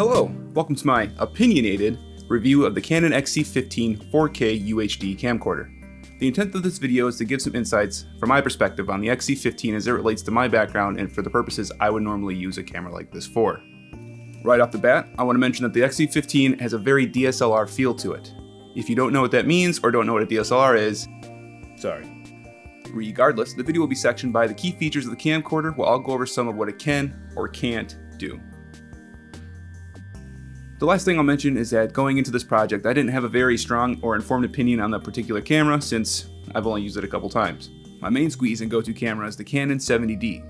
Hello, welcome to my opinionated review of the Canon XC15 4K UHD camcorder. The intent of this video is to give some insights from my perspective on the XC15 as it relates to my background and for the purposes I would normally use a camera like this for. Right off the bat, I want to mention that the XC15 has a very DSLR feel to it. If you don't know what that means or don't know what a DSLR is, sorry. Regardless, the video will be sectioned by the key features of the camcorder where I'll go over some of what it can or can't do. The last thing I'll mention is that going into this project, I didn't have a very strong or informed opinion on the particular camera since I've only used it a couple times. My main squeeze and go-to camera is the Canon 70D,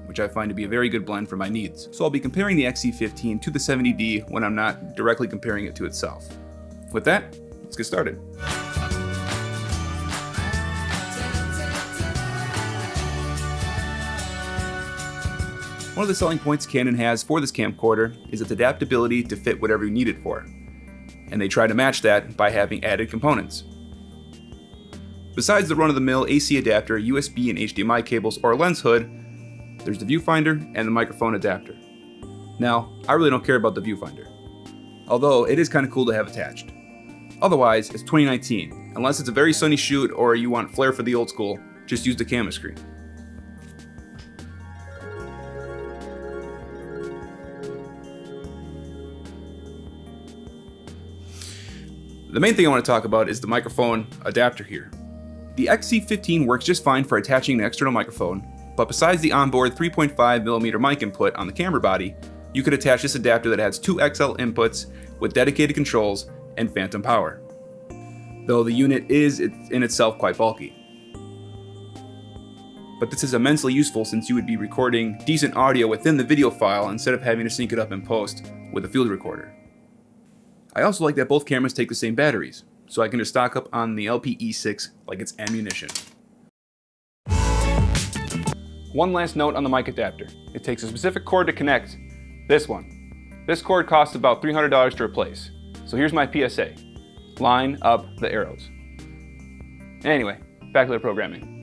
which I find to be a very good blend for my needs. So I'll be comparing the XC15 to the 70D when I'm not directly comparing it to itself. With that, let's get started. One of the selling points Canon has for this camcorder is its adaptability to fit whatever you need it for, and they try to match that by having added components. Besides the run-of-the-mill AC adapter, USB and HDMI cables, or lens hood, there's the viewfinder and the microphone adapter. Now, I really don't care about the viewfinder, although it is kind of cool to have attached. Otherwise, it's 2019. Unless it's a very sunny shoot or you want flair for the old school, just use the camera screen. The main thing I want to talk about is the microphone adapter here. The XC15 works just fine for attaching an external microphone, but besides the onboard 3.5mm mic input on the camera body, you could attach this adapter that has two XL inputs with dedicated controls and phantom power. Though the unit is in itself quite bulky. But this is immensely useful since you would be recording decent audio within the video file instead of having to sync it up in post with a field recorder. I also like that both cameras take the same batteries, so I can just stock up on the LPE6 like it's ammunition. One last note on the mic adapter. It takes a specific cord to connect. This one. This cord costs about $300 to replace. So here's my PSA. Line up the arrows. Anyway, back to the programming.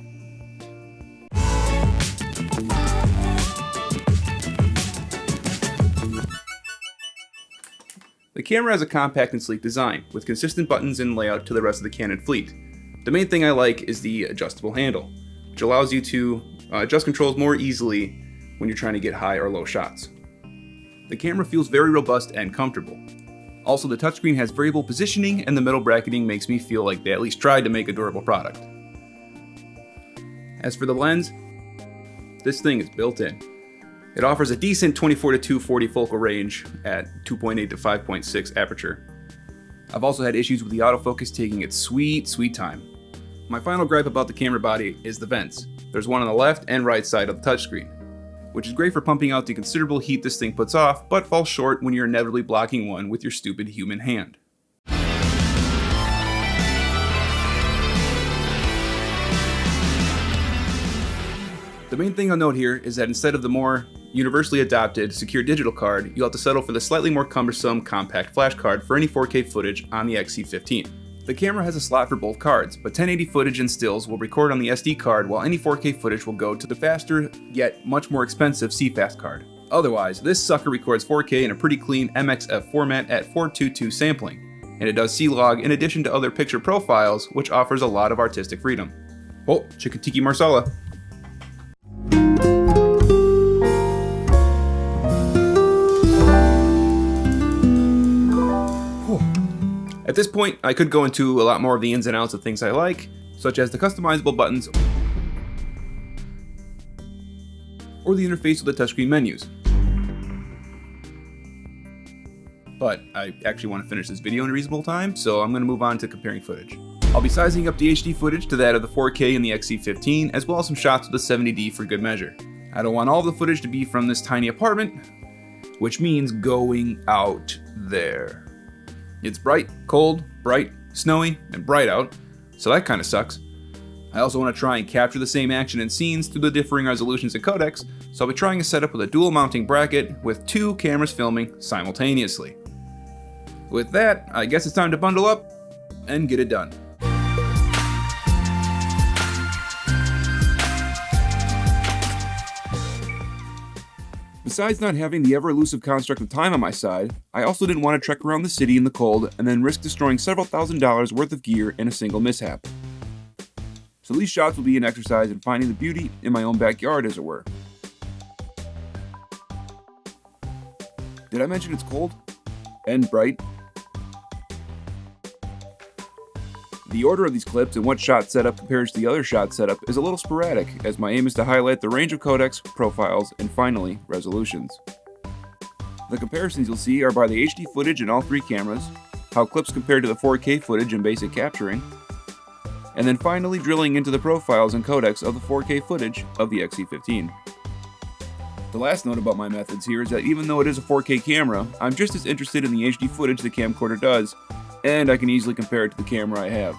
The camera has a compact and sleek design, with consistent buttons and layout to the rest of the Canon fleet. The main thing I like is the adjustable handle, which allows you to adjust controls more easily when you're trying to get high or low shots. The camera feels very robust and comfortable. Also, the touchscreen has variable positioning, and the metal bracketing makes me feel like they at least tried to make a durable product. As for the lens, this thing is built in. It offers a decent 24 to 240 focal range at 2.8 to 5.6 aperture. I've also had issues with the autofocus taking its sweet time. My final gripe about the camera body is the vents. There's one on the left and right side of the touchscreen, which is great for pumping out the considerable heat this thing puts off, but falls short when you're inevitably blocking one with your stupid human hand. The main thing I'll note here is that instead of the more universally adopted secure digital card, you'll have to settle for the slightly more cumbersome compact flash card for any 4K footage on the XC15. The camera has a slot for both cards, but 1080 footage and stills will record on the SD card while any 4K footage will go to the faster, yet much more expensive CFast card. Otherwise, this sucker records 4K in a pretty clean MXF format at 422 sampling, and it does C-Log in addition to other picture profiles, which offers a lot of artistic freedom. Oh, chicken tiki marsala. At this point, I could go into a lot more of the ins and outs of things I like, such as the customizable buttons or the interface with the touchscreen menus. But I actually want to finish this video in a reasonable time, so I'm going to move on to comparing footage. I'll be sizing up the HD footage to that of the 4K in the XC15, as well as some shots with the 70D for good measure. I don't want all the footage to be from this tiny apartment, which means going out there. It's bright, cold, bright, snowy, and bright out, so that kinda sucks. I also want to try and capture the same action and scenes through the differing resolutions and codecs, so I'll be trying a setup with a dual mounting bracket with two cameras filming simultaneously. With that, I guess it's time to bundle up and get it done. Besides not having the ever-elusive construct of time on my side, I also didn't want to trek around the city in the cold and then risk destroying several $1,000s worth of gear in a single mishap. So these shots will be an exercise in finding the beauty in my own backyard, as it were. Did I mention it's cold? And bright? The order of these clips and what shot setup compares to the other shot setup is a little sporadic, as my aim is to highlight the range of codecs, profiles, and finally, resolutions. The comparisons you'll see are by the HD footage in all three cameras, how clips compare to the 4K footage in basic capturing, and then finally drilling into the profiles and codecs of the 4K footage of the XC15. The last note about my methods here is that even though it is a 4K camera, I'm just as interested in the HD footage the camcorder does, and I can easily compare it to the camera I have.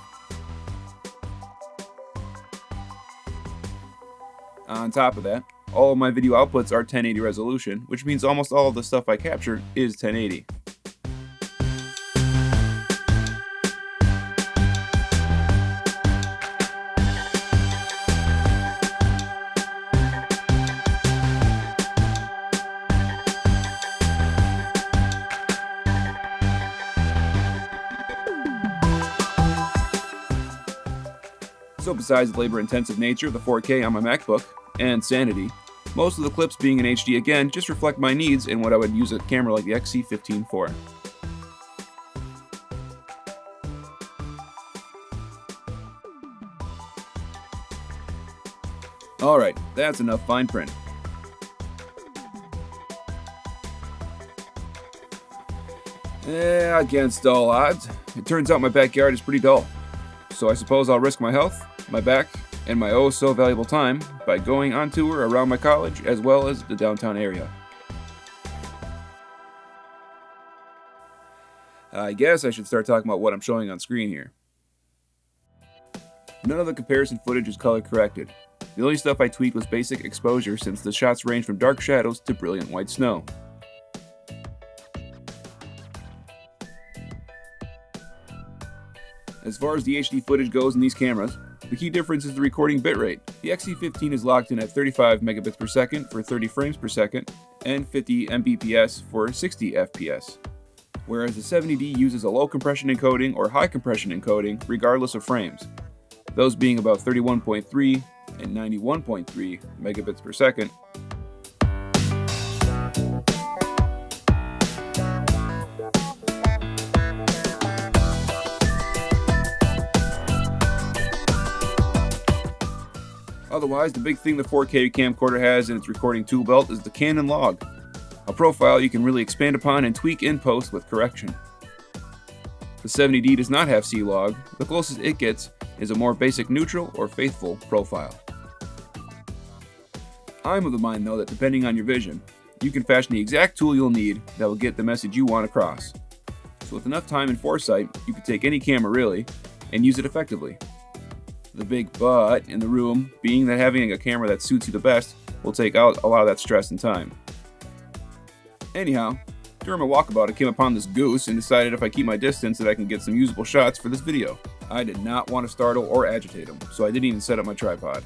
On top of that, all of my video outputs are 1080 resolution, which means almost all of the stuff I capture is 1080. So besides the labor-intensive nature of the 4K on my MacBook, and sanity, most of the clips being in HD again just reflect my needs and what I would use a camera like the XC15 for. Alright, that's enough fine print. Against all odds, it turns out my backyard is pretty dull. So I suppose I'll risk my health, my back, and my oh so valuable time by going on tour around my college as well as the downtown area. I guess I should start talking about what I'm showing on screen here. None of the comparison footage is color corrected. The only stuff I tweaked was basic exposure, since the shots range from dark shadows to brilliant white snow. As far as the HD footage goes in these cameras, the key difference is the recording bitrate. The XC15 is locked in at 35 megabits per second for 30 frames per second and 50 Mbps for 60 FPS, whereas the 70D uses a low compression encoding or high compression encoding regardless of frames, those being about 31.3 and 91.3 megabits per second. Otherwise, the big thing the 4K camcorder has in its recording tool belt is the Canon log, a profile you can really expand upon and tweak in post with correction. The 70D does not have C-log. The closest it gets is a more basic neutral or faithful profile. I'm of the mind though that depending on your vision, you can fashion the exact tool you'll need that will get the message you want across. So with enough time and foresight, you can take any camera really, and use it effectively. The big but in the room being that having a camera that suits you the best will take out a lot of that stress and time. Anyhow, during my walkabout I came upon this goose and decided if I keep my distance that I can get some usable shots for this video. I did not want to startle or agitate him, so I didn't even set up my tripod.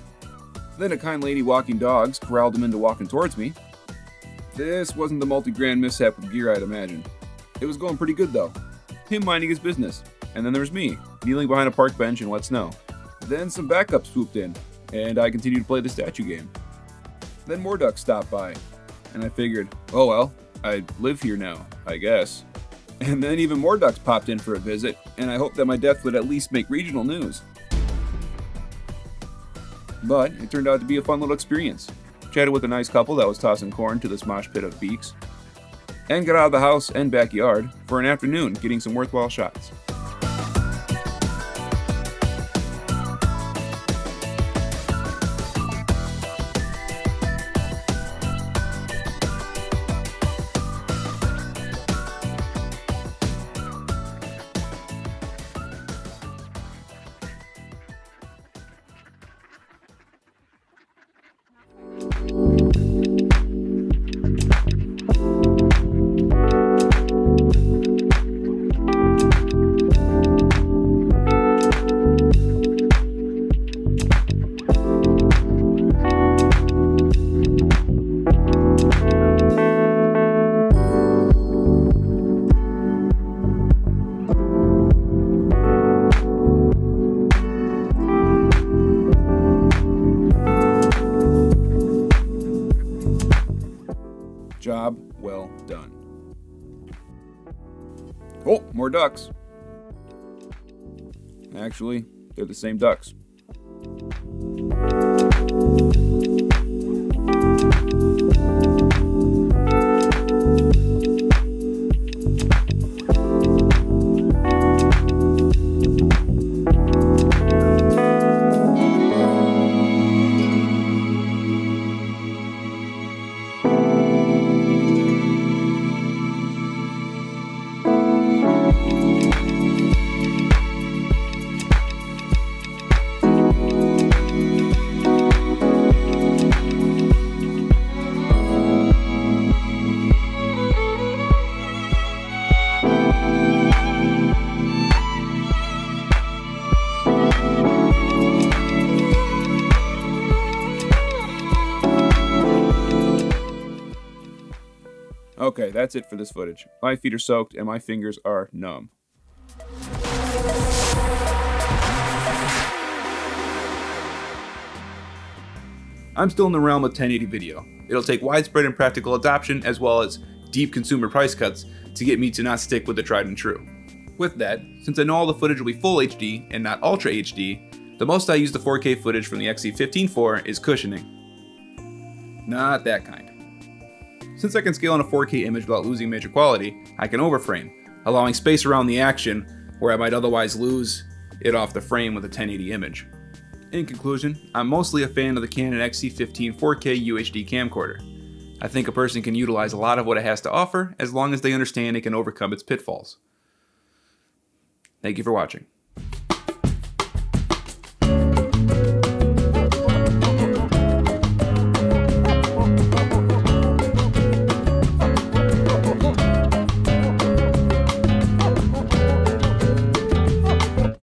Then a kind lady walking dogs corralled him into walking towards me. This wasn't the multi-grand mishap with gear I'd imagined. It was going pretty good though. Him minding his business, and then there was me, kneeling behind a park bench in wet snow. Then some backup swooped in, and I continued to play the statue game. Then more ducks stopped by, and I figured, oh well, I live here now, I guess. And then even more ducks popped in for a visit, and I hoped that my death would at least make regional news. But it turned out to be a fun little experience. Chatted with a nice couple that was tossing corn to this mosh pit of beaks, and got out of the house and backyard for an afternoon getting some worthwhile shots. more ducks. Actually, they're the same ducks. Okay, that's it for this footage. My feet are soaked and my fingers are numb. I'm still in the realm of 1080 video. It'll take widespread and practical adoption as well as deep consumer price cuts to get me to not stick with the tried and true. With that, since I know all the footage will be full HD and not Ultra HD, the most I use the 4K footage from the XC15 for is cushioning. Not that kind. Since I can scale in a 4K image without losing major quality, I can overframe, allowing space around the action where I might otherwise lose it off the frame with a 1080 image. In conclusion, I'm mostly a fan of the Canon XC15 4K UHD camcorder. I think a person can utilize a lot of what it has to offer as long as they understand it can overcome its pitfalls. Thank you for watching.